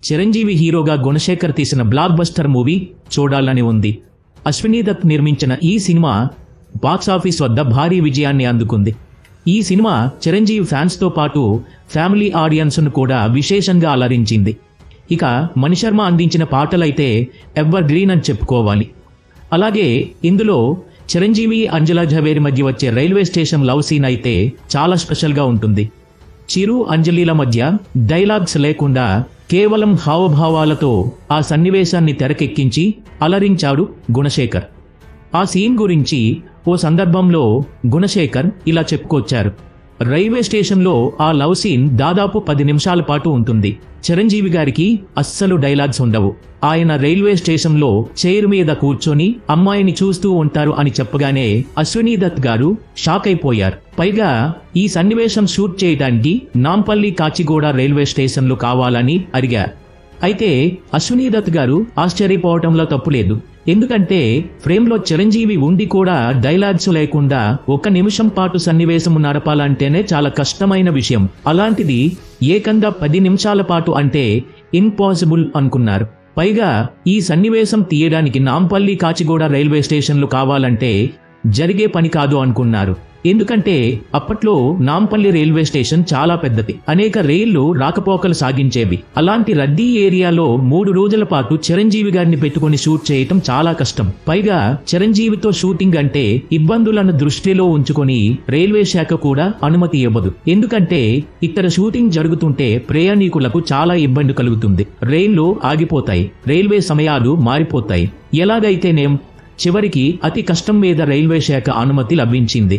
చిరంజీవి హీరోగా గుణశేఖర్ తీసిన block buster movie చూడాలని ఉంది. అశ్విని దత్ నిర్మించిన ఈ సినిమా బాక్సాఫీస్ వద్ద భారీ విజయాన్ని అందుకుంది. ఈ సినిమా చిరంజీవి ఫ్యాన్స్తో పాటు ఫ్యామిలీ ఆడియన్స్ను కూడా విశేషంగా అలరించింది. ఇక మణిశర్మ అందించిన పాటలైతే ఎవర్ గ్రీన్ అని చెప్పుకోవాలి. అలాగే ఇందులో చిరంజీవి అంజలా జవేరి మధ్య వచ్చే రైల్వే స్టేషన్ లవ్ సీన్ అయితే చాలా స్పెషల్గా ఉంటుంది. చిరు అంజలిల మధ్య డైలాగ్స్ లేకుండా కేవలం హావభావాలతో ఆ సన్నివేశాన్ని తెరకెక్కించి అలరించాడు గుణశేఖర్. ఆ సీన్ గురించి ఓ సందర్భంలో గుణశేఖర్ ఇలా చెప్పుకొచ్చారు. రైల్వే స్టేషన్లో ఆ లవ్ సీన్ దాదాపు 10 నిమిషాల పాటు ఉంటుంది. చిరంజీవి గారికి అస్సలు డైలాగ్స్ ఉండవు. ఆయన రైల్వే స్టేషన్లో చైర్ మీద కూర్చొని అమ్మాయిని చూస్తూ ఉంటారు అని చెప్పగానే అశ్విని దత్ గారు షాక్ అయిపోయారు. పైగా ఈ సన్నివేశం షూట్ చేయడానికి నాంపల్లి కాచిగూడ రైల్వే స్టేషన్లు కావాలని అడిగారు. అయితే అశ్విని దత్ గారు ఆశ్చర్యపోవటంలో తప్పులేదు. ఎందుకంటే ఫ్రేమ్లో చిరంజీవి ఉండి కూడా డైలాగ్స్ లేకుండా 1 నిమిషం పాటు సన్నివేశం నడపాలంటేనే చాలా కష్టమైన విషయం. అలాంటిది ఏకంగా 10 నిమిషాల పాటు అంటే ఇంపాసిబుల్ అనుకున్నారు. పైగా ఈ సన్నివేశం తీయడానికి నాంపల్లి కాచిగూడ రైల్వే స్టేషన్లు కావాలంటే జరిగే పని కాదు అనుకున్నారు. ఎందుకంటే అప్పట్లో నాంపల్లి రైల్వే స్టేషన్ చాలా పెద్దది. అనేక రైళ్లు రాకపోకలు సాగించేవి. అలాంటి రద్దీ ఏరియాలో 3 రోజుల పాటు చిరంజీవి గారిని పెట్టుకుని షూట్ చేయటం చాలా కష్టం. పైగా చిరంజీవితో షూటింగ్ అంటే ఇబ్బందులను దృష్టిలో ఉంచుకొని రైల్వే శాఖ కూడా అనుమతి ఇవ్వదు. ఎందుకంటే ఇక్కడ షూటింగ్ జరుగుతుంటే ప్రయాణికులకు చాలా ఇబ్బంది కలుగుతుంది. రైళ్లు ఆగిపోతాయి, రైల్వే సమయాలు మారిపోతాయి. ఎలాగైతేనేం చివరికి అతి కష్టం మీద రైల్వే శాఖ అనుమతి లభించింది.